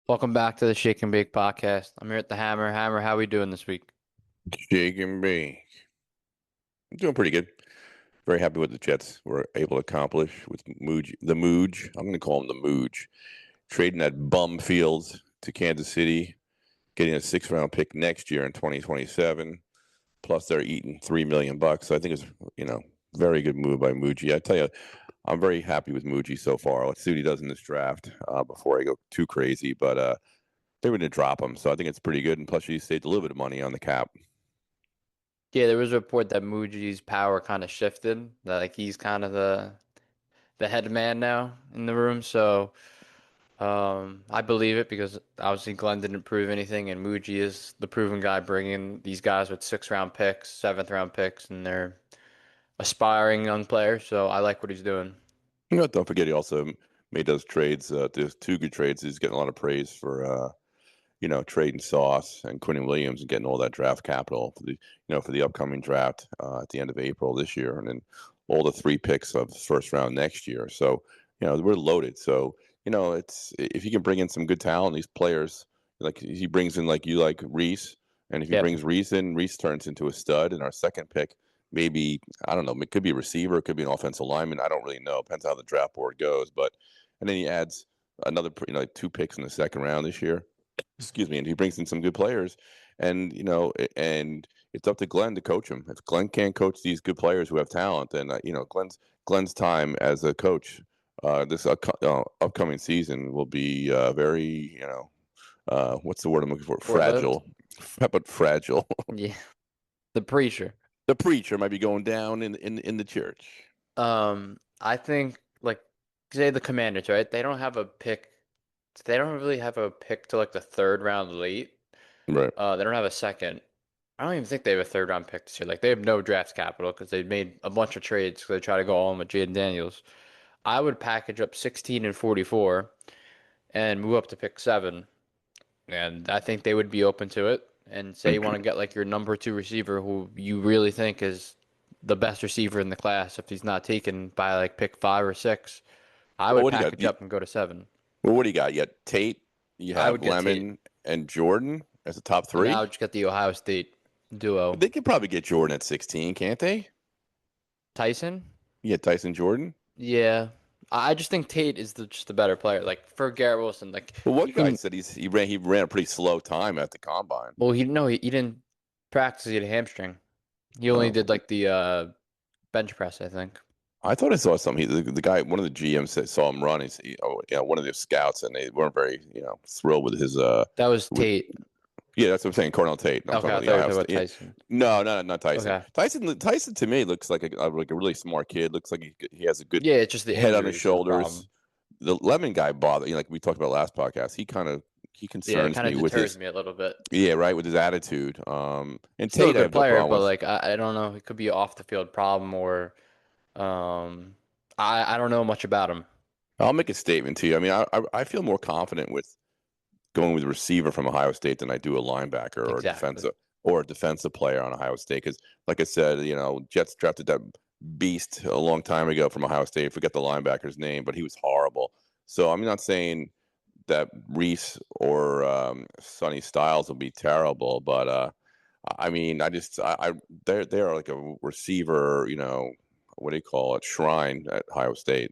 Welcome back to the Shake and Bake podcast. I'm here at the Hammer. Hammer, how we doing this week? Shake and bake. I'm doing pretty good. Very happy with the Jets were able to accomplish with Mooj, the Mooj. I'm going to call him the Mooj. Trading that bum Fields to Kansas City, getting a sixth-round pick next year in 2027. Plus, they're eating $3 million. So I think it's very good move by Muji. I tell you, I'm very happy with Muji so far. Let's see what he does in this draft before I go too crazy. But they were going to drop him, so I think it's pretty good. And plus, he saved a little bit of money on the cap. Yeah, there was a report that Muji's power kind of shifted. That like he's kind of the head man now in the room. So I believe it because obviously Glenn didn't prove anything, and Muji is the proven guy bringing these guys with sixth-round picks, seventh-round picks, and they're aspiring young players. So I like what he's doing. Don't forget he also made those trades. There's two good trades. He's getting a lot of praise for trading Sauce and Quentin Williams and getting all that draft capital for the upcoming draft at the end of April this year, and then all the three picks of the first round next year. So we're loaded. So it's if you can bring in some good talent, these players like he brings in like Reese, and if he Yep. brings Reese in, Reese turns into a stud. And our second pick, maybe I don't know, it could be a receiver, it could be an offensive lineman. I don't really know. Depends how the draft board goes. But and then he adds another like two picks in the second round this year. Excuse me, and he brings in some good players, and and it's up to Glenn to coach him. If Glenn can't coach these good players who have talent, then Glenn's time as a coach this upcoming season will be very what's the word I'm looking for? Short-lived. Fragile. How about fragile? Yeah. The preacher. The preacher might be going down in the church. I think like say the Commanders, right? They don't have a pick. They don't really have a pick to like the third round late. Right. They don't have a second. I don't even think they have a third round pick this year. Like they have no draft capital because they made a bunch of trades because they try to go all in with Jaden Daniels. I would package up 16 and 44 and move up to pick seven, and I think they would be open to it. And say you want to get like your number two receiver who you really think is the best receiver in the class if he's not taken by like pick five or six. I Well, would what do you got? package up and go to seven. Well, what do you got? You got Tate. You I have would get Tate, Lemon and Jordan as the top and I three. would just get the Ohio State duo. They could probably get Jordan at 16, can't they? Tyson? Yeah, Tyson Jordan. Yeah. I just think Tate is just the better player. Like for Garrett Wilson, like Well, one you guy can. said he ran a pretty slow time at the combine. Well, he no, he didn't practice. He had a hamstring. He only Oh, did like the bench press, I think. I thought I saw something. The guy, one of the GMs saw him run. One of the scouts, and they weren't very thrilled with his That was with Tate. yeah, that's what I'm saying. Cornell Tate. I'm Okay, talking I about thought the we were Ohio talking about State. Yeah. Tyson. No, not Tyson. Okay. Tyson to me looks like a really smart kid. Looks like he has a good Yeah, it's just the head on his injuries is the shoulders. problem. The Lemon guy bothered, like we talked about last podcast. He Yeah, it concerns kind of me with deters his me a little bit. yeah, right, with his attitude. And Still a Tate I good have no player, problem but with. like I don't know. It could be an off the field problem or um I don't know much about him. I'll make a statement to you. I mean, I feel more confident with going with a receiver from Ohio State than I do a linebacker Exactly. or a defensive player on Ohio State. Because, like I said, Jets drafted that beast a long time ago from Ohio State. I forget the linebacker's name, but he was horrible. So I'm not saying that Reese or Sonny Styles will be terrible, but I mean, they're like a receiver. What do you call it? Shrine at Ohio State.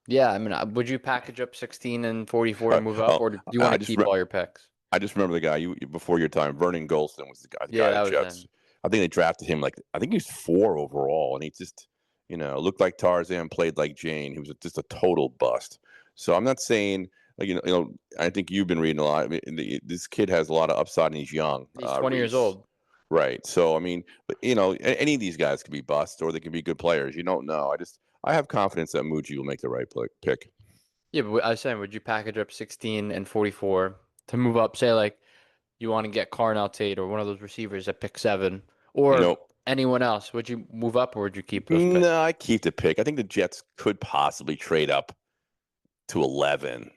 Yeah, I mean, would you package up 16 and 44 to Uh, move up, oh, or do you want I to just keep all your picks? I just remember the guy before your time. Vernon Golston was the Yeah, guy that at was Jets. him. I think they drafted him like I think he was four overall, and he just looked like Tarzan, played like Jane. He was just a total bust. So I'm not saying like I think you've been reading a lot. I mean, this kid has a lot of upside, and he's young. He's 20 years Reese, old. right? So I mean, but any of these guys could be bust, or they can be good players. You don't know. I have confidence that Muji will make the right pick. Yeah, but I was saying, would you package up 16 and 44 to move up? Say, like, you want to get Carnell Tate or one of those receivers at pick seven, or Nope. anyone else? Would you move up or would you keep those No, picks? I keep the pick. I think the Jets could possibly trade up to 11,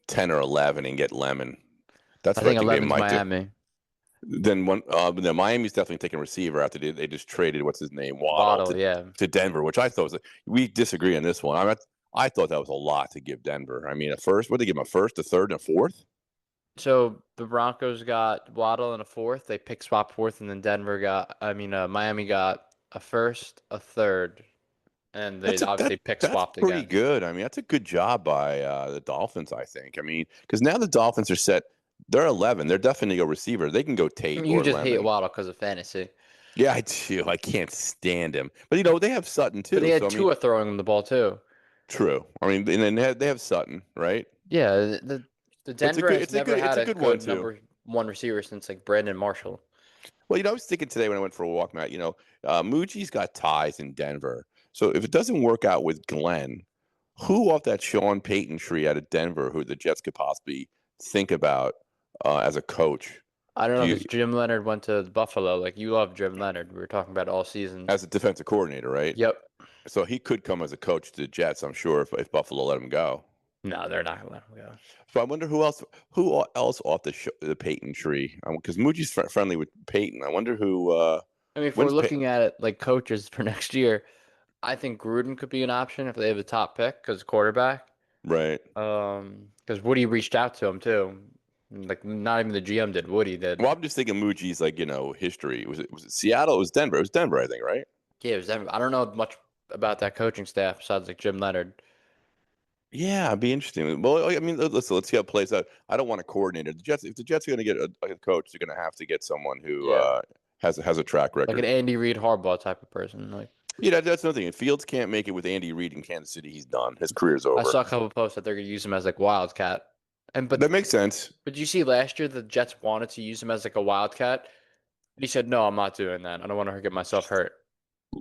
10 or 11 and get Lemon. That's I what I think think they 11's might do. Miami. Then Miami's definitely taking receiver after they just traded what's his name Waddle Waddle, yeah. to Denver, which I thought we disagree on this one. I thought that was a lot to give Denver. I mean, a first, what did they give him? A first, a third, and a fourth? So the Broncos got Waddle in a fourth. They pick swap fourth, and then Miami got a first, a third, and they That's a obviously pick that's swapped pretty again. good. I mean, that's a good job by the Dolphins, I think. I mean, because now the Dolphins are set. They're 11. They're definitely a receiver. They can go Tate You or just hate Lemon. Waddle because of fantasy. Yeah, I do. I can't stand him. But they have Sutton But they too. So had I mean, Tua throwing him the ball too. true. I mean, and then they have Sutton, right? Yeah, the But Denver has never it's had a a good one good too. number one receiver since like Brandon Marshall. Well, I was thinking today when I went for a walk, Matt. Muji's got ties in Denver. So if it doesn't work out with Glenn, who off that Sean Payton tree out of Denver, who the Jets could possibly think about as a coach? I don't Do know you because Jim Leonard went to Buffalo. Like you love Jim Leonard. We were talking about all season. as a defensive coordinator, right? Yep. So he could come as a coach to the Jets, I'm sure, if Buffalo let him go. No, they're not gonna let him go. So I wonder who else off the Peyton tree, because Muji's friendly with Peyton. I wonder who. I mean, if we're When's Pey- looking at it like coaches for next year, I think Gruden could be an option if they have a top pick because quarterback. right? Because Woody reached out to him too. Like not even the GM did. Woody did. Well, I'm just thinking Muji's like history. Was it Seattle? It was Denver. It was Denver, I think, right? Yeah, it was them. I don't know much about that coaching staff besides like Jim Leonard. Yeah, it'd be interesting. Well, I mean, let's see how it plays out. I don't want a coordinator. If the Jets are going to get a coach, they're going to have to get someone who Yeah, has a track like an record. Andy Reid Harbaugh type of person. Like Yeah, that's another thing. If Fields can't make it with Andy Reid in Kansas City, he's done. His career's I over. saw a couple of posts that they're gonna use him as like wildcat. And That makes sense. but you see last year the Jets wanted to use him as like a wildcat. He said, "No, I'm not doing that. I don't want to get myself hurt."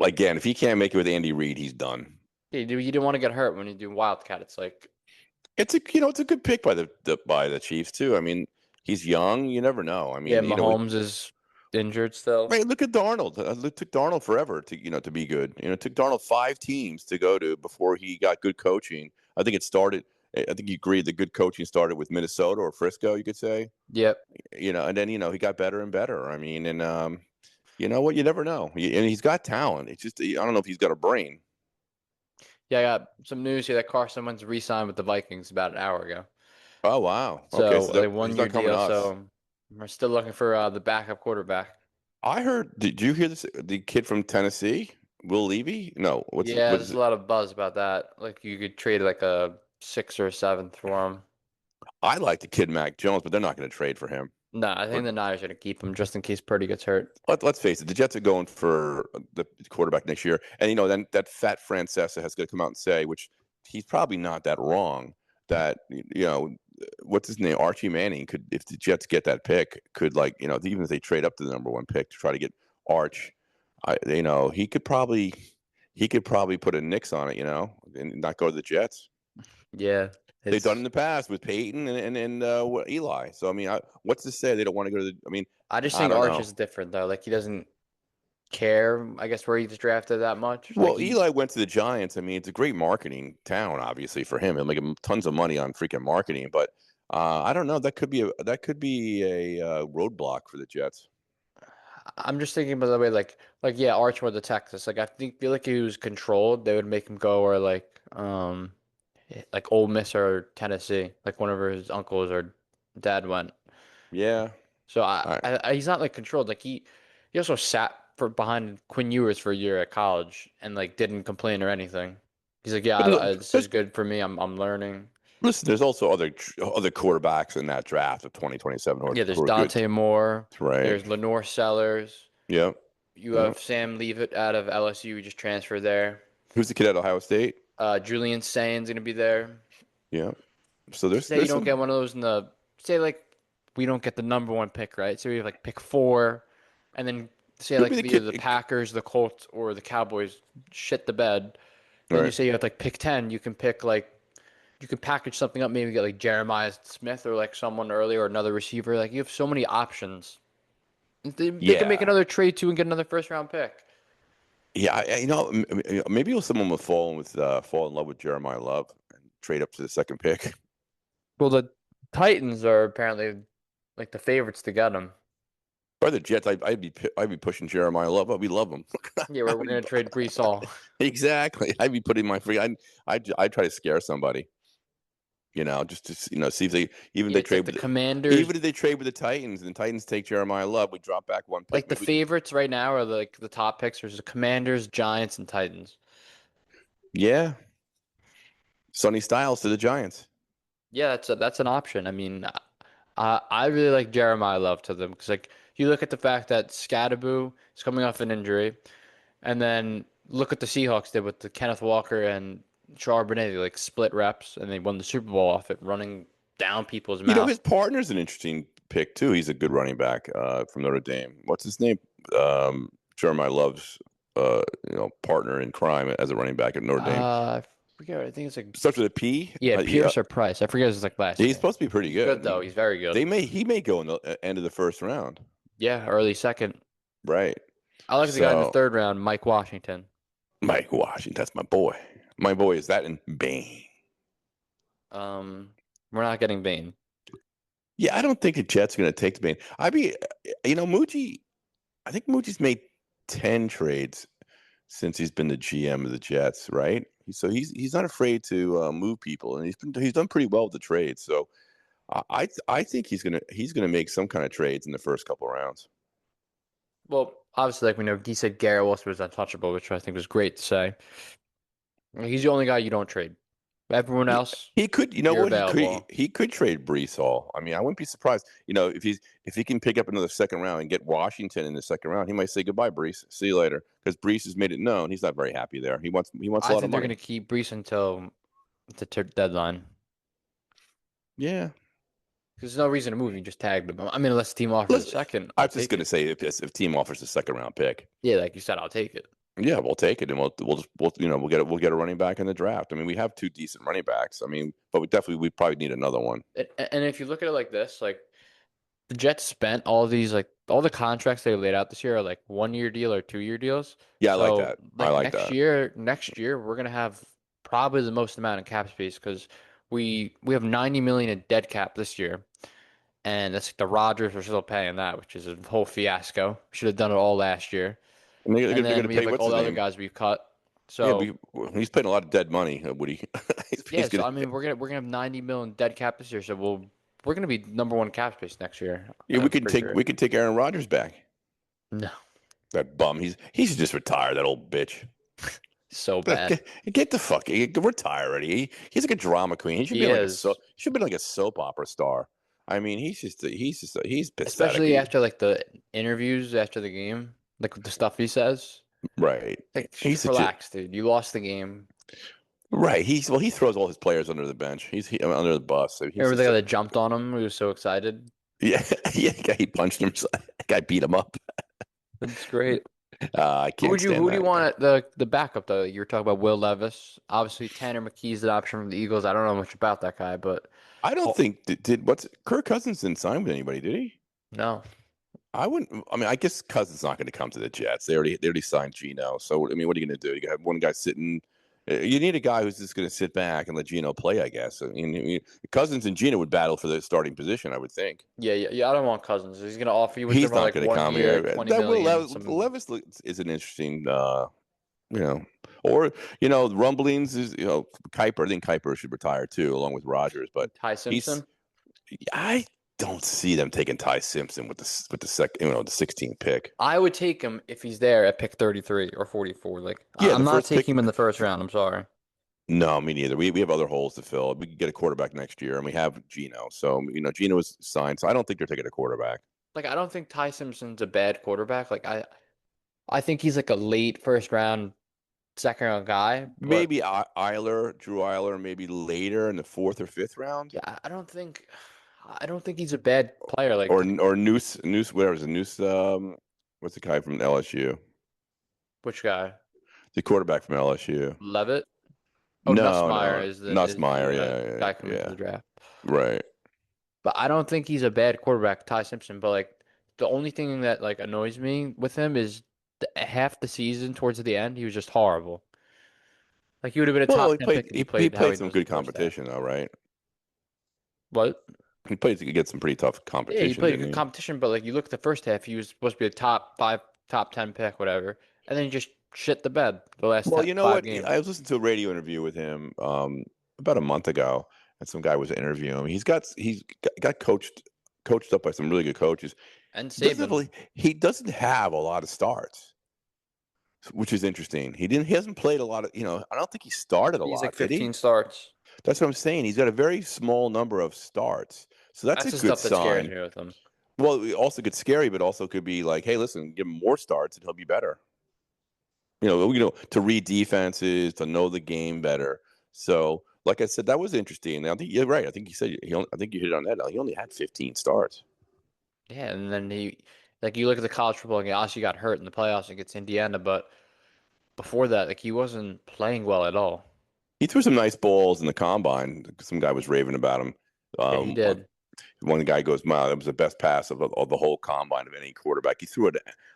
Again, if he can't make it with Andy Reid, he's done. Yeah, you didn't want to get hurt when you do wildcat. It's like, It's a good pick by the Chiefs too. I mean, he's young. You never know. I yeah, mean, Mahomes is injured still. right. Look at Darnold. It took Darnold forever to be good. It took Darnold 5 teams to go to before he got good coaching. I think it started. I think you agreed the good coaching started with Minnesota or Frisco. You could say, Yep. and then he got better and better. I mean, and you know what? You never know. And he's got talent. It's just I don't know if he's got a brain. Yeah, I got some news here that Carson Wentz re-signed with the Vikings about an hour ago. Oh wow. Okay, So so a he's 1 year not coming to deal. us. So we're still looking for the backup quarterback. I heard. Did you hear this? The kid from Tennessee, Will Levy? No, Yeah, what there's is a it? lot of buzz about that. Like you could trade like a sixth or a seventh for him. I like the kid Mac Jones, but they're not going to trade for him. No, I Or think the Niners are gonna keep him just in case Purdy gets hurt. let's face it, the Jets are going for the quarterback next year, and then that fat Francesa has going to come out and say, which he's probably not that wrong, that what's his name, Archie Manning could, if the Jets get that pick, could even if they trade up to the number 1 pick to try to get Arch, he could probably put a nix on it, and not go to the Jets. Yeah, They've done in it's. the past with Peyton and Eli. So I mean, what's to say they don't want to go to the? I mean, I just I think don't Arch know. is different though. Like he doesn't care, I guess, where he's drafted that much. Like Well, he, Eli went to the Giants. I mean, it's a great marketing town, obviously for him. He'll make him tons of money on freaking marketing. But I don't know. That could be a roadblock for the Jets. I'm just thinking by the way, like yeah, Arch went to Texas. Like I think feel like if he was controlled, they would make him go or like Ole Miss or Tennessee, like whenever his uncles or dad went. Yeah. So I, he's not like controlled. Like he also sat for behind Quinn Ewers for a year at college and like didn't complain or anything. He's like, yeah, but this is there's good for me. I'm learning. listen. There's also other quarterbacks in that draft of 2027 Yeah, there's who are good, Dante Moore. right? There's Lenore Sellers. Yep. You Yep. have Sam Leavitt out of LSU. He just transferred there. Who's the kid at Ohio State? Julian Sain's gonna be there. Yeah. So there's Say you there's don't some get one of those in the say like we don't get the number one pick, right? So we have like pick four, and then say could be like the either kid. the Packers, the Colts, or the Cowboys shit the bed. Then you Right. say you have like pick 10, you can pick like you can package something up, maybe get like Jeremiah Smith or like someone earlier or another receiver. Like you have so many options. They can make Yeah. another trade too and get another first round pick. Yeah, maybe someone will fall in love with Jeremiah Love and trade up to the second pick. Well, the Titans are apparently like the favorites to get him. Or the Jets, I'd be pushing Jeremiah Love. Oh, we love him. Yeah, we're, I'd we're be, gonna trade Brees Hall. exactly. I'd be putting my free. I'd try to scare somebody. Just to see if they even if Yeah, they it's like trade the with Commanders. even if they trade with the Titans and the Titans take Jeremiah Love, we drop back one pick. Like the Maybe favorites right now are like the top picks versus the Commanders, Giants, and Titans. yeah, Sonny Styles to the Giants. Yeah, that's an option. I mean, I really like Jeremiah Love to them because like you look at the fact that Scadaboo is coming off an injury, and then look what the Seahawks did with the Kenneth Walker and Charbonnet. They like split reps and they won the Super Bowl off it, running down people's mouth. His partner's an interesting pick too. He's a good running back from Notre Dame. What's his name? Jeremiah Love's partner in crime as a running back at Notre Dame. I forget. I think it's like Starts with a P. yeah, Pierce or Price. I forget his like last He's name. supposed to be pretty He's good. good though. He's very good. He may go in the end of the first round. Yeah, early second. Right. I like the guy in the So third round, Mike Washington. Mike Washington, that's my boy. My boy is that in Bane. Um, we're not getting Bane. Yeah, I don't think the Jets are going to take the Bane. Moochie. I think Moochy's made 10 trades since he's been the GM of the Jets, right? So he's not afraid to move people, and he's done pretty well with the trades. So I think he's gonna make some kind of trades in the first couple of rounds. Well, obviously, like we know, he said Garrett Wilson was untouchable, which I think was great to say. He's the only guy you don't trade. Everyone He, else, he could, you know you're what? available. He could trade Brees Hall. I mean, I wouldn't be surprised. If he can pick up another second round and get Washington in the second round, he might say goodbye, Brees. See you later. Because Brees has made it known he's not very happy there. He wants a I lot of think they're going money. to keep Brees until the deadline. Yeah. Because there's no reason to move. You just tagged him. I mean, unless the team offers a Listen, second, I I'll was just take gonna it. say if team offers a second round pick, Yeah, like you said, I'll take it. yeah, we'll take it, and we'll get a running back in the draft. I mean, we have two decent running backs. I mean, but we probably need another one. And if you look at it like this, like the Jets spent all these like all the contracts they laid out this year are like 1 year deal or 2 year deals. Yeah, I like So that. I like like that. next year we're gonna have probably the most amount of cap space because we have 90 million in dead cap this year, and that's like the Rodgers are still paying that, which is a whole fiasco. Should have done it all last year. And And they're then gonna we have pay like what's all his the other name? guys we've cut. Yeah, So he's paying a lot of dead money. Woody, yeah, he's so gonna. I mean we're gonna have 90 million dead cap this year, so we're gonna be number one cap space next year. Yeah, I'm pretty sure. we could take Aaron Rodgers back. No, That bum. He should just retire. That old bitch. so bad. Get the fuck retire already. He's like a drama queen. He should be He like is, he should be like a soap opera star. I mean, he's pathetic. especially after like the interviews after the game, like the stuff he says. Right. Like, He's just a relax, dude. You lost the game. right. He throws all his players under the bench. Under the bus. So he's Remember the just guy that jumped on him? He was so excited. yeah yeah. He punched him. That guy beat him up. That's great. I can't stand Who do you that guy. want at the backup though? You were talking about Will Levis. Obviously, Tanner McKee's an option from the Eagles. I don't know much about that guy, but I don't oh, think did what's Kirk Cousins didn't sign with anybody, did he? no. I wouldn't. I mean, I guess Cousins not going to come to the Jets. They already signed Geno. So I mean, what are you going to do? You have one guy sitting. You need a guy who's just going to sit back and let Geno play. I guess. Cousins and Geno would battle for the starting position. I would think. Yeah. I don't want Cousins. He's gonna offer you with them He's for not like going to one come year, here. 20 That million. Some Levis is an interesting. You know, or rumblings is Kuiper. I think Kuiper should retire too, along with Rogers. But Ty he's Simpson. I don't see them taking Ty Simpson with the second, the 16th pick. I would take him if he's there at pick 33 or 44. Like Yeah, I'm the not first pick. taking him in the first round. I'm sorry. No, me neither. We have other holes to fill. We could get a quarterback next year, and we have Geno. So Geno is signed. So I don't think they're taking a quarterback. Like I don't think Ty Simpson's a bad quarterback. Like I think he's like a late first round, second round guy. But Maybe Drew Eiler, maybe later in the fourth or fifth round, yeah, I don't think he's a bad player. Like or Noose, whatever is it, Noose. What's the guy from LSU? which guy? The quarterback from LSU. Levitt? Oh, No, Nussmeyer no, is Nussmeier. the Yeah, guy coming to yeah, the draft. right. But I don't think he's a bad quarterback, Ty Simpson. But like the only thing that like annoys me with him is half the season towards the end, he was just horrible. Like he would have been a Well, top 10 pick if he he played how played he some does in good the first half. competition, though, right? What? He played against some pretty tough Yeah, he competition, played didn't good he? competition, but like you look at the first half, he was supposed to be a top five, top 10 pick, whatever, and then he just shit the bed the last Well, you know five what? games. I was listening to a radio interview with him about a month ago, and some guy was interviewing him. He's got coached up by some really good coaches. And He doesn't Saban, really he doesn't have a lot of starts, which is interesting. He hasn't played a lot of I don't think he started a he's like lot, did he? 15 starts. That's what I'm saying. He's got a very small number of starts, so that's a That's the good stuff that scares sign. me with him. Well, it also could scary, but also could be like, hey, listen, give him more starts and he'll be better. To read defenses, to know the game better. So, like I said, that was interesting. I think you're right. I think you said I think you hit it on that. He only had 15 starts. Yeah, and then like you look at the college football game, obviously he got hurt in the playoffs against Indiana, but before that, like he wasn't playing well at all. He threw some nice balls in the combine. Some guy was raving about him. Yeah, he Um, uh, did. one guy goes, "Wow, that was the best pass of the whole combine of any quarterback." He threw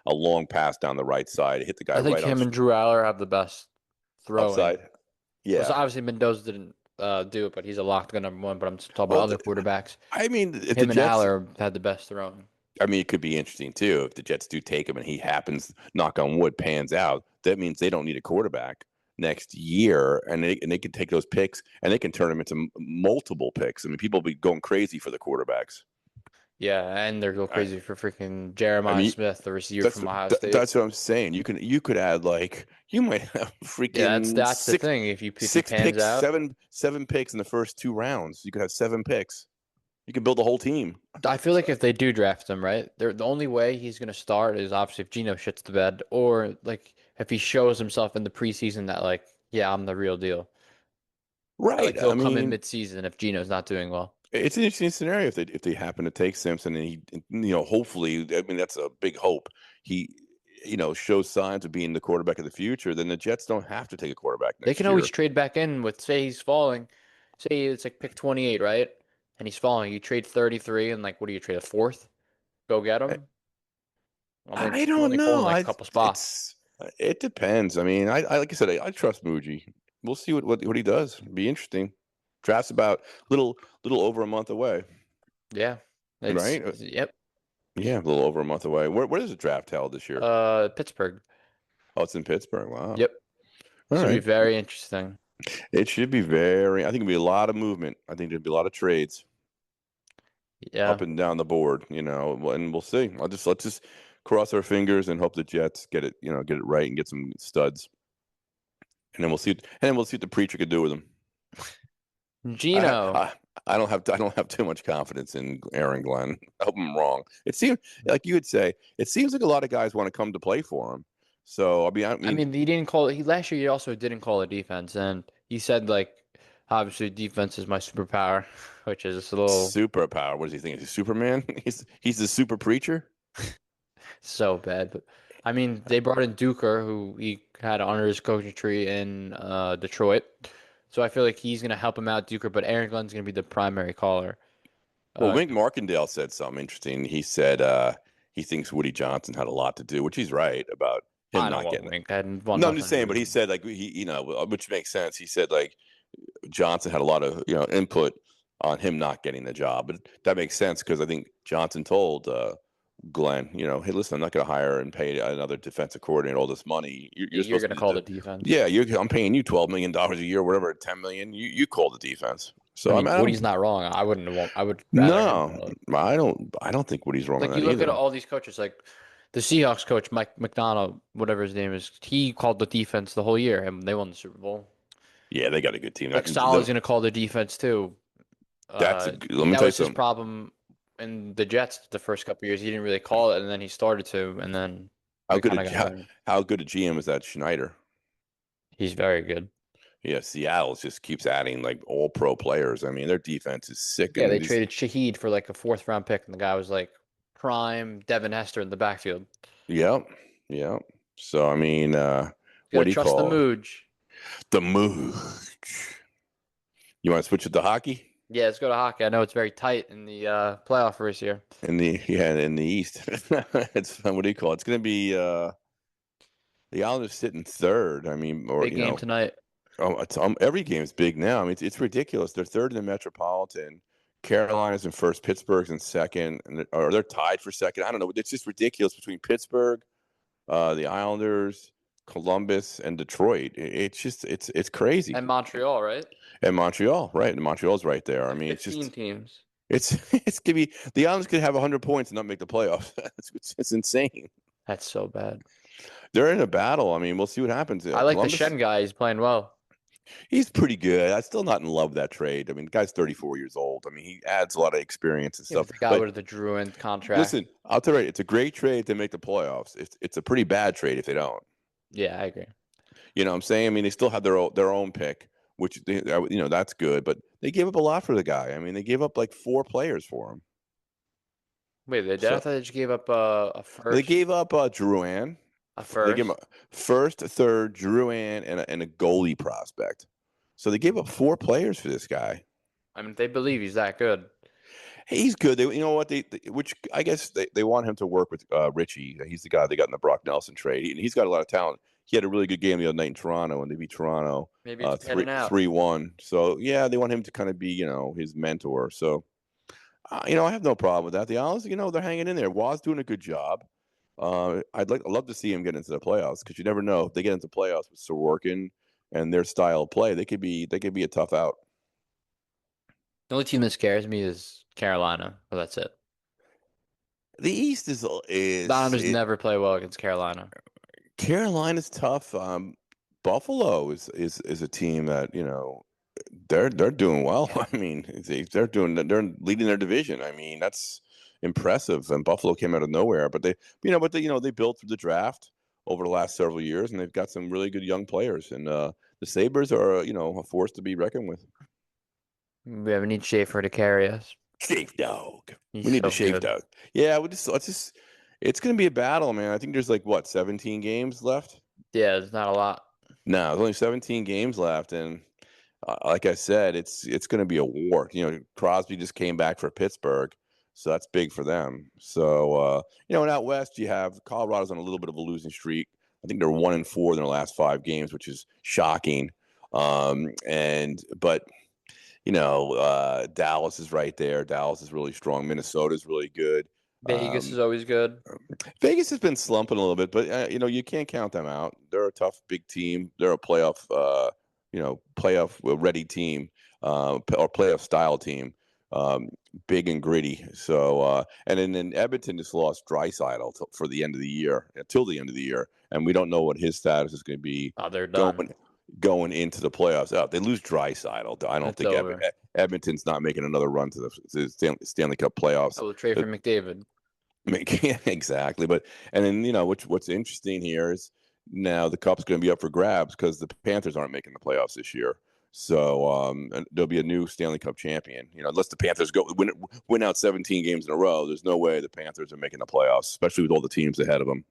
a long pass down the right side, hit the guy I think right on him and Drew Aller have the best throwing. upside. Well, so Yeah. obviously Mendoza didn't do it, but he's a lock to go number one. But I'm talking about Well, other quarterbacks. I mean, if the Him and Jets Aller had the best throwing. I mean, it could be interesting too if the Jets do take him and he happens, knock on wood, pans out. That means they don't need a quarterback next year, and they can take those picks and they can turn them into multiple picks. I mean, people will be going crazy for the quarterbacks. Yeah, and they're go I, crazy for freaking I Jeremiah mean, Smith, the receiver that's from Ohio State. that's what I'm saying. You could add like you might have Yeah, freaking that's the thing. If he six pans picks, out, seven picks in the first 2 rounds. You could have 7 picks. You could build a whole team. I feel like if they do draft him, right, the only way he's gonna start is obviously if Geno shits the bed, or like if he shows himself in the preseason that like, yeah, I'm the real deal. Right. Like he'll I come in mean, mid-season if Geno's not doing well. it's an interesting scenario if they happen to take Simpson and hopefully, I mean, that's a big hope. He, shows signs of being the quarterback of the future. Then the Jets don't have to take a quarterback They can next always year. trade back in with, say he's falling, say it's like pick 28, right? And he's falling. You trade 33 and like what do you trade a fourth? Go get I, him. I mean, I you're don't only pulling know. like a I couple spots. it's it depends. I mean, I like I said, I trust Muji. We'll see what he does. Be interesting. Draft's about little over a month away, Yeah, it's right? yep. Yeah, a little over a month away. Where is the draft held this year? Pittsburgh. Oh, it's in Pittsburgh. Wow. Yep. All Should be right. very interesting. It should be very. I think it'll be a lot of movement. I think there'll be a lot of trades up Yeah. and down the board. And we'll see. Let's just cross our fingers and hope the Jets get it right and get some studs. And then we'll see what the preacher could do with them. I Gino. I, I don't have too much confidence in Aaron Glenn. I hope I'm wrong. It seems like you would say. It seems like a lot of guys want to come to play for him. So I I mean, mean, he didn't call it. He last year he also didn't call it defense, and he said like, obviously defense is my superpower, which is a little superpower. What does he think? Is he Superman? He's the super preacher. so bad. But I mean, they brought in Duker, who he had under his coaching tree in Detroit, so I feel like he's gonna help him out, Duker. But Aaron Glenn's gonna be the primary caller. Well, Uh, Wink Markindale said something interesting. He said he thinks Woody Johnson had a lot to do, which he's right about him I don't not want getting it. Wink. I didn't want No, I'm just nothing to saying, do but with he him. said like which makes sense. He said like Johnson had a lot of input on him not getting the job, but that makes sense because I think Johnson told Glenn, hey, listen, I'm not going to hire and pay another defensive coordinator all this money. You're You're supposed to gonna be call the the defense. yeah. I'm paying you $12 million a year, whatever, 10 million. You call the defense. I So mean, I'm Woody's not wrong. I wouldn't want. I would rather him no, call it. I don't think Woody's wrong on Like that you look at either. all these coaches, like the Seahawks coach Mike McDonald, whatever his name is, he called the defense the whole year, and they won the Super Bowl. Yeah, they got a good team. Like Saleh's gonna call the defense too. Let me That tell you was his something. problem in the Jets the first couple years. He didn't really call it, and then he started to, and then How they good kind a of got how, better. how good a GM is that Schneider? He's very good. Yeah, Seattle just keeps adding like all pro players. I mean, their defense is sick, Yeah, they and just traded Shaheed for like a fourth round pick, and the guy was like prime Devin Hester in the backfield. yep, yep. So I mean, You what gotta do you trust the call it? Mooj. The Mooch? You want to switch it to hockey Yeah, let's go to hockey. I know it's very tight in the playoff race here. in the East? It's what do you call it? It's going to be the Islanders sitting third. I mean, or Big game tonight. every game is big now. I mean, it's ridiculous. They're third in the Metropolitan. Carolina's in first, Pittsburgh's in second, or they're tied for second. I don't know. It's just ridiculous between Pittsburgh, the Islanders, Columbus, and Detroit. It's just it's crazy. And Montreal, right? And Montreal, right? And Montreal's right there. I Like mean, 15 teams. it's gonna be the Islanders could have 100 points and not make the playoffs. It's insane. That's so bad. They're in a battle. I mean, we'll see what happens. I like the Columbus, Shen guy. He's playing well. he's pretty good. I'm still not in love with that trade. I mean, the guy's 34 years old. I mean, he adds a lot of experience and Yeah, but stuff. the guy But with the Druin contract. listen, I'll tell you, right, it's a great trade if they make the playoffs. It's a pretty bad trade if they don't. Yeah, I agree. You know what I'm saying? I mean, they still have their own pick, which that's good. But they gave up a lot for the guy. I mean, they gave up like 4 players for him. Wait, they did. I So thought they just gave up a they first, gave up Drouin. a They gave him first. a first, a third, Drouin, and a goalie prospect. So they gave up 4 players for this guy. I mean, they believe he's that good. He's good. You know what? Which I guess they want him to work with Richie. He's the guy they got in the Brock Nelson trade. He's got a lot of talent. He had a really good game the other night in Toronto, and they beat Toronto Maybe it's three panning out. three one. So yeah, they want him to kind of be his mentor. So I have no problem with that. The Islanders, they're hanging in there. Waz doing a good job. I'd love to see him get into the playoffs because you never know if they get into playoffs with Sorokin and their style of play, they could be a tough out. The only team that scares me is Carolina, but that's it. The East is The is Islanders it, never play well against Carolina. Carolina's tough. Buffalo is a team that they're doing well. I mean, they're leading their division. I mean, that's impressive. And Buffalo came out of nowhere, but they built through the draft over the last several years, and they've got some really good young players. And the Sabres are a force to be reckoned with. We need Schaefer to carry us. Shave dog. We He's need to so shave good. dog. Yeah, it's going to be a battle, man. I think there's like what 17 games left. Yeah, it's not a lot. No, there's only 17 games left, and like I said, it's going to be a war. Crosby just came back for Pittsburgh, so that's big for them. So and out west, you have Colorado's on a little bit of a losing streak. I think they're 1-4 in their last 5 games, which is shocking. But Dallas is right there. Dallas is really strong. Minnesota's really good. Vegas is always good. Vegas has been slumping a little bit, but you can't count them out. They're a tough, big team. They're a playoff ready team, or playoff style team, big and gritty. So, and then Edmonton just lost Draisaitl for the end of the year, until the end of the year, and we don't know what his status is going to be Oh, they're going done. going into the playoffs. They lose Draisaitl. I don't It's think over. Edmonton's not making another run to the Stanley Cup I playoffs. will trade for McDavid. Yeah, exactly. But and then what's interesting here is now the cup's going to be up for grabs because the Panthers aren't making the playoffs this year. So and there'll be a new Stanley Cup champion. Unless the Panthers win out 17 games in a row, there's no way the Panthers are making the playoffs, especially with all the teams ahead of them.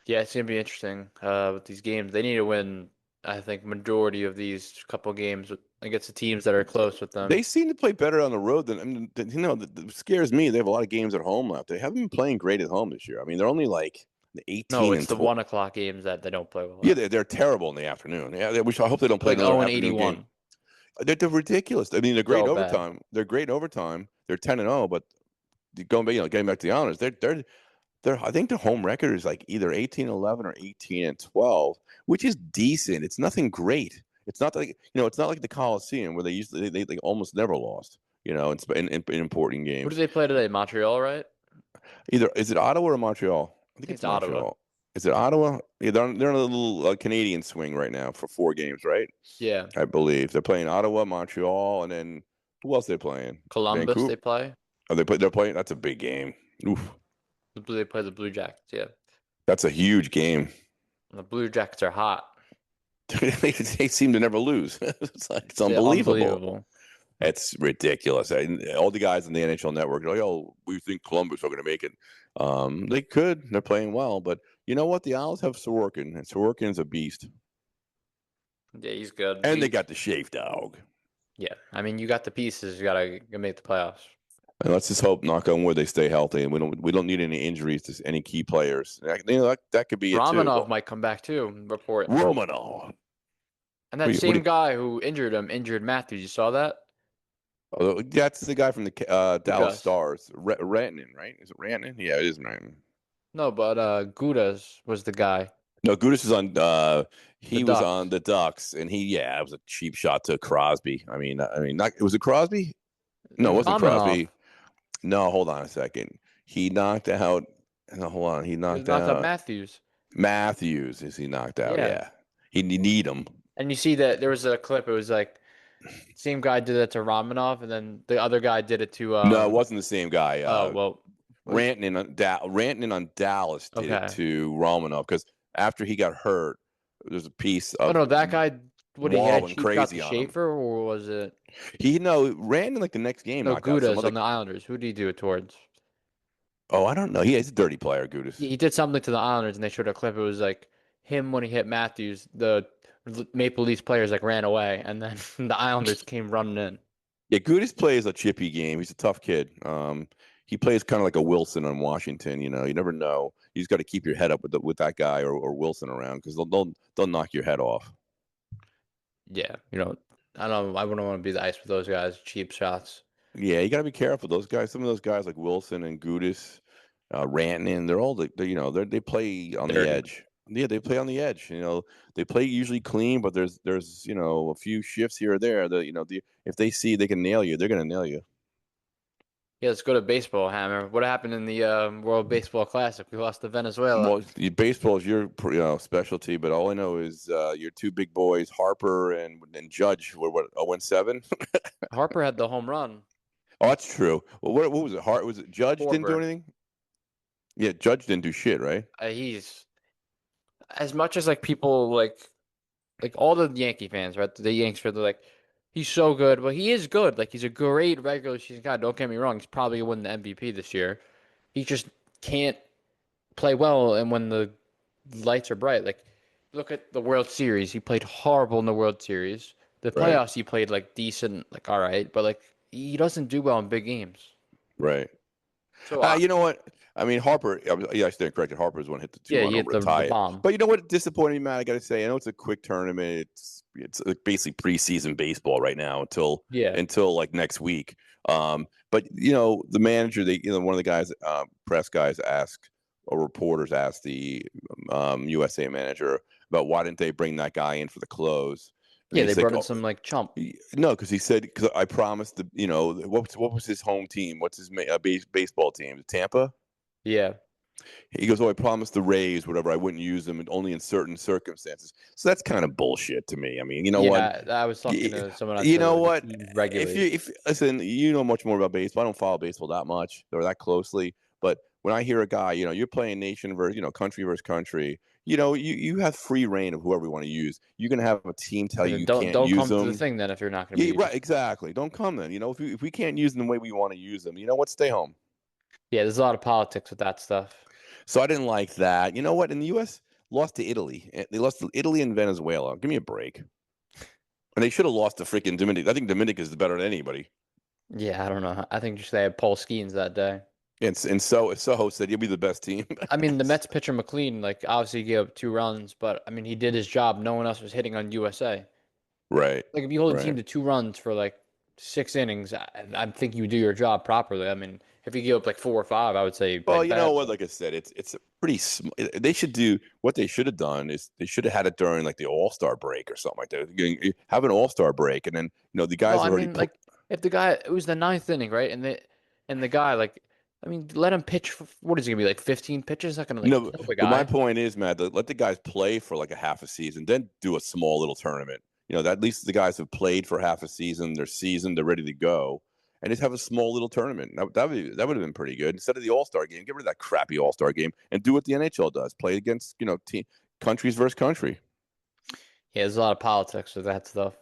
Yeah, it's gonna be interesting with these games. They need to win, I think, majority of these couple games against the teams that are close with them. They seem to play better on the road than I mean, that scares me. They have a lot of games at home left. They haven't been playing great at home this year. I mean, they're only like No, 18 it's and the 12. 1 o'clock games that they don't play well Yeah, at. they're terrible in the afternoon. Yeah, I hope they don't play Like another 0 and afternoon game. 81. They're ridiculous. I mean, they're great So bad. overtime. They're great overtime. They're 10-0, but going back, getting back to the honors, they're I think their home record is like either 18-11 or 18-12, which is decent. It's nothing great. It's not like it's not like the Coliseum where they almost never lost. In important Who do games. they play today? Montreal, right? Either is it Ottawa or Montreal? I I think think it's it's Ottawa. Montreal. Is it Ottawa? Yeah, they're on a little Canadian swing right now for 4 games, right? Yeah. I believe they're playing Ottawa, Montreal, and then who else they playing? Columbus, Vancouver. they play. Oh, they're playing. That's a big game. Oof, They play the Blue Jackets. Yeah. that's a huge game. And the Blue Jackets are hot. They seem to never lose. It's They're unbelievable. unbelievable. It's ridiculous. All the guys in the NHL Network are like, "Oh, we think Columbus are going to make it." They could. They're playing well, but you know what? The Owls have Sorokin, and Sorokin's a beast, Yeah, he's good. and they got the shave dog. Yeah. I mean, you got the pieces. You gotta make the playoffs. And let's just hope, knock on wood, they stay healthy, and we don't need any injuries to any key players. That could be it too. Romanov Well, might come back too, reportedly. Romanov. And that What do same you, guy who injured him injured Matthews. You saw that? Oh, that's the guy from the Dallas Gudas. Stars, Rantanen, right? Is it Rantanen? Yeah, it is Rantanen. No, but Gudas was the guy. No, Gudis is on. The He was on Ducks. the Ducks, and it was a cheap shot to Crosby. Not was it Crosby? No, it wasn't Romanov. Crosby. No, hold on a second. He knocked out. No, hold on. He He knocked knocked out out Matthews. Matthews. Is he knocked out? Yeah. Yeah, he need him. And you see that there was a clip. It was like same guy did it to Romanov, and then the other guy did it to No, it wasn't the same guy. oh well, Rantanen on Dallas did it okay. to Romanov because after he got hurt, there's a piece Oh of no, that guy. What he wall had went cheap shot to crazy on him. Schaefer, or was it He no Rantanen like the next game no knocked out some Gudas other. on the Islanders? Who did he do it towards? Oh, I don't know. He's a dirty player, Gudis. He did something to the Islanders, and they showed a clip. It was like him when he hit Matthews. The Maple Leafs players like ran away, and then the Islanders came running in. Yeah, Gudis plays a chippy game. He's a tough kid. He plays kind of like a Wilson on Washington. You never know. You just got to keep your head up with that guy or Wilson around because they'll knock your head off. Yeah, I don't. I wouldn't want to be the ice with those guys. Cheap shots. Yeah, you got to be careful. Those guys, some of those guys like Wilson and Gudis, Rantanen, they're all they play on the Dirty. edge. Yeah, they play on the edge. They play usually clean, but there's a few shifts here or there that if they see they can nail you, they're gonna nail you. Yeah, let's go to baseball, Hammer. What happened in the World Baseball Classic? We lost to Venezuela. Well, baseball is your specialty, but all I know is your two big boys, Harper and Judge, were what 0-7. Harper had the home run. Oh, that's true. Well, what was it? Was it Judge didn't do Forber. anything? Yeah, Judge didn't do shit, right? He's as much as like people like all the Yankee fans, right? The Yanks are like, he's so good. Well, he is good. Like he's a great regular season guy. Don't get me wrong. He's probably gonna win the MVP this year. He just can't play well, and when the lights are bright, like look at the World Series. He played horrible in the World Series. The Right, playoffs, he played like decent, like all right, but like he doesn't do well in big games. right. So You know what? I mean, Harper. Yeah, I stand corrected. Harper's one hit the two yeah, run you over hit to the tie it. bomb. But you know what? Disappointing me, man. I got to say, I know it's a quick tournament. It's like basically preseason baseball right now Yeah, until like next week. But the manager, one of the guys, press guys asked or reporters asked the USA manager about why didn't they bring that guy in for the close, and yeah, he they said, brought in some like chump. no, because he said because I promised what was his home team? What's his baseball team? Tampa. Yeah, He goes, "Oh, I promised the Rays, whatever. I wouldn't use them, and only in certain circumstances." So that's kind of bullshit to me. I mean, you know what? yeah. I was talking to someone that You said know like what? he If regulates. you if listen, you know much more about baseball. I don't follow baseball that much or that closely, but when I hear a guy, you're playing nation versus country versus country. You have free reign of whoever you want to use. You're gonna have a team tell So you then you don't can't don't use come to the them. thing then if you're not going to Yeah, be using. right, exactly. Don't come then. If we can't use them the way we want to use them, you know what? Stay home. Yeah, there's a lot of politics with that stuff. So I didn't like that. You know what? In the U.S., lost to Italy. They lost to Italy and Venezuela. Give me a break. And they should have lost to freaking Dominican. I think Dominican is better than anybody. Yeah, I don't know. I think just they had Paul Skeens that day. And so Soho said you'll be the best team. I mean, the Mets pitcher McLean, like obviously gave up 2 runs, but I mean he did his job. No one else was hitting on USA. Right, Like if you hold a team right. to 2 runs for like 6 innings, I think you do your job properly. I mean, if you give up like 4 or 5, I would say you Well, played you know bad. what? But Like I said, it's a pretty. They should do what they should have done is they should have had it during like the All Star break or something like that. Have an All Star break, and then the no, guys I already. mean like if the guy it was the ninth inning, right? And the guy like I mean let him pitch for what is it gonna be like 15 pitches? Not gonna like No, kill the but my guy. point is, Matt, let the guys play for like a half a season, then do a small little tournament. That at least the guys have played for half a season, they're seasoned, they're ready to go, and just have a small little tournament. That would have been pretty good. Instead of the All Star game, get rid of that crappy All Star game and do what the NHL does: play against countries versus country. Yeah, there's a lot of politics with that stuff.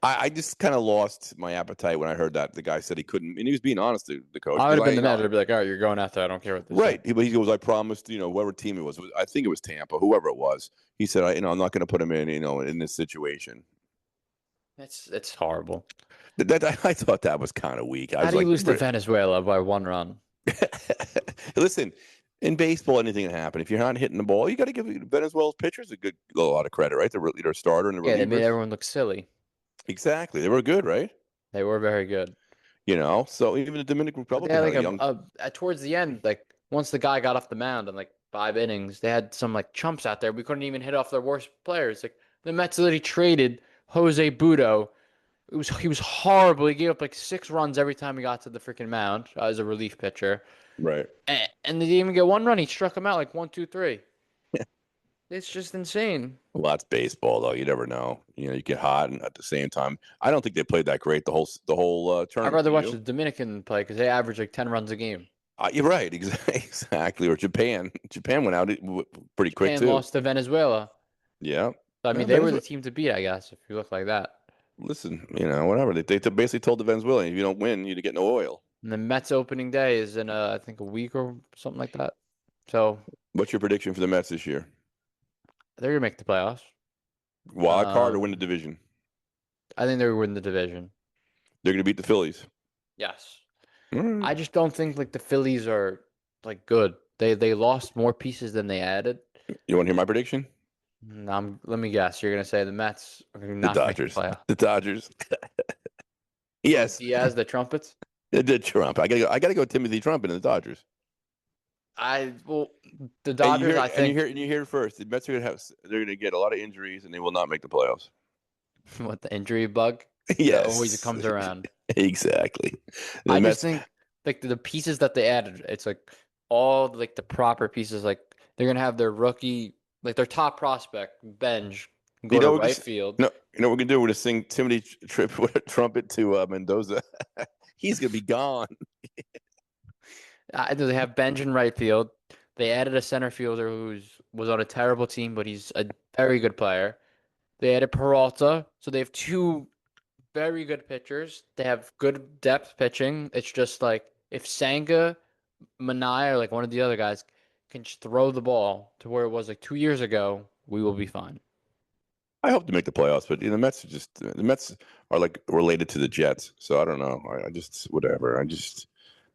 I just kind of lost my appetite when I heard that the guy said he couldn't, and he was being honest to the coach I would because have been the manager. I'd be like, all right, you're going after. I don't care what they say. right. But he goes, I promised, whoever team it was, I think it was Tampa, whoever it was. He said, I'm not going to put him in this situation. It's horrible. I thought that was kind of weak. I How was do you like, lose to Venezuela by 1 run? listen, in baseball, anything can happen. If you're not hitting the ball, you got to give Venezuela's pitchers a lot of credit, right? They're starter and the Yeah, they made relievers. everyone look silly. Exactly. They were good, right? They were very good. So even the Dominican But they Republic had had like a young. towards the end, like once the guy got off the mound in like 5 innings, they had some like chumps out there. We couldn't even hit off their worst players. Like the Mets literally traded Jose Budo. He was horrible. He gave up like 6 runs every time he got to the freaking mound as a relief pitcher, Right. and they didn't even get one run. He struck him out like one, two, three. It's just insane. Well, that's baseball, though. You never know. You get hot, and at the same time, I don't think they played that great the whole I'd tournament. rather Do watch you? the Dominican play because they average like 10 runs a game. You're right. Exactly. Or Japan. Japan went out pretty quick Japan too. lost to Venezuela. Yeah. So, I Yeah. mean, they were the Venezuela. team to beat, I guess, if you look like that. Listen, whatever. They basically told the Venezuelans, if you don't win, you get no oil. And the Mets opening day is in, I think, a week or something like that. So What's your prediction for the Mets this year? they're gonna make the playoffs. Wild card or win the Um, division? I think they're gonna win the division. They're going to beat the Phillies. Yes. All right. I just don't think like the Phillies are like good. They lost more pieces than they added. You want to hear my prediction? Let me guess. You're gonna say the Mets are gonna The not make the Dodgers. playoff. The Dodgers. Oh, Yes. Diaz, the trumpets. The Trump. I gotta go Timothy Trump in the Dodgers. Well, the And you Dodgers. hear I it, and you think hear and you hear it first. The Mets are gonna have they're gonna get a lot of injuries and they will not make the playoffs. what the injury bug that always Yes. comes around. Exactly. The I just Mets. think like the pieces that they added, it's like all like the proper pieces. Like they're gonna have their rookie, like their top prospect, Benj, You go to know we're right gonna field. no. You know what we're gonna do? We're gonna sing Timothy trumpet to Mendoza. He's gonna be gone. They have Benj in right field. They added a center fielder who's was on a terrible team, but he's a very good player. They added Peralta, so they have two very good pitchers. They have good depth pitching. It's just like if Sanga, Manai, or like one of the other guys can just throw the ball to where it was like 2 years ago, we will be fine. I hope to make the playoffs, but the Mets are like related to the Jets, so I don't know. I just whatever.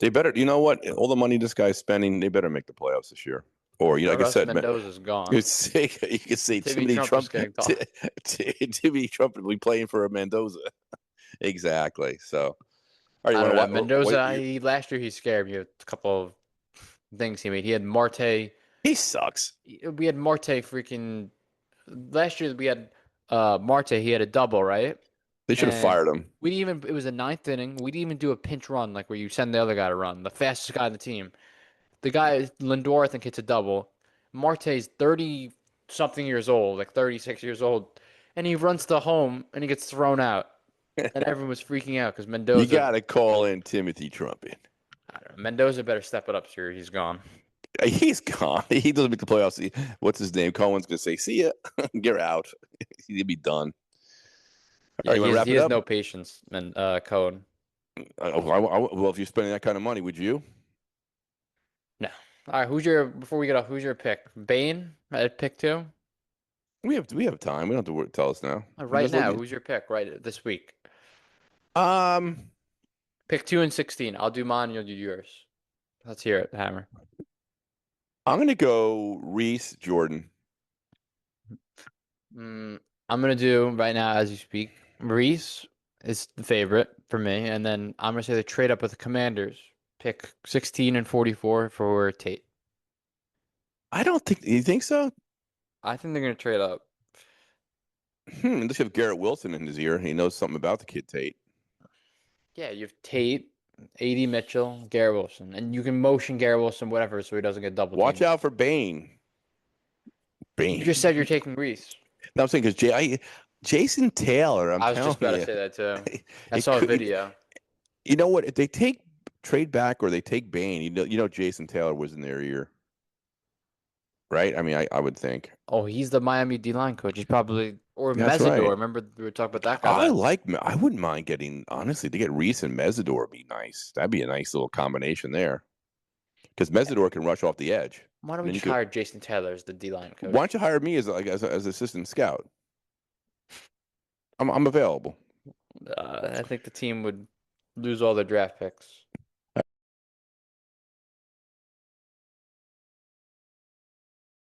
They better. You know what? All the money this guy's spending, they better make the playoffs this year. Or like Or I else said, man, Mendoza's you gone. could say you could say Timmy Timothy Trump is Trump, getting called. Timothy Trump will be playing for a Mendoza. Exactly. So, all right, you I want don't know. to wait? Mendoza, last year he scared me with a couple of things he made. He had Marte. He sucks. We had Marte freaking last year we had Marte, he had a double, right? They should have And fired him. we didn't even it was a ninth inning. We didn't even do a pinch run like where you send the other guy to run, the fastest guy on the team. The guy Lindor, I think, hits a double. Marte's 30 something years old, like 36 years old, and he runs to home and he gets thrown out. And everyone was freaking out because You Mendoza, got to call in Timothy Trump in. I don't know, Mendoza better step it up, sir. He's gone. He's gone. He doesn't make the playoffs. What's his name? Cohen's gonna say, "See ya, get out." He'll be done. All Yeah, right, you want to wrap he it has up? no patience, and Cohen. Well, if you're spending that kind of money, would you? No. All right, before we get off, who's your pick? Bane at pick two? We have time. We don't have to tell us now. Right Let now, me. who's your pick right this week? Um, Pick 2 and 16. I'll do mine, you'll do yours. Let's hear it, Hammer. I'm gonna go Reese Jordan. I'm gonna do right now as you speak. Maurice is the favorite for me, and then I'm gonna say the trade up with the Commanders. Pick 16 and 44 for Tate. I don't think you think so. I think they're gonna trade up. Unless you have Garrett Wilson in his ear, he knows something about the kid Tate. Yeah, you have Tate, AD Mitchell, Garrett Wilson, and you can motion Garrett Wilson whatever so he doesn't get double Watch teamed. out for Bane. You just said you're Bane. taking Reese. No, I'm saying because Jason Taylor, I'm I was just telling about to you, say that too. I it saw a could. video. You know what? If they trade back or they take Bane, Jason Taylor was in their ear, right? I mean, I would think. Oh, he's the Miami D line coach. He's probably or That's Mesidor. right. Remember we were talking about that guy last. I wouldn't mind getting, honestly, to get Reese and Mesidor would be nice. That'd be a nice little combination there. Because Mesidor can rush off the edge. Why don't And we then you just could, hire Jason Taylor as the D line why coach? don't you hire me as assistant scout? I'm available. I think the team would lose all their draft picks.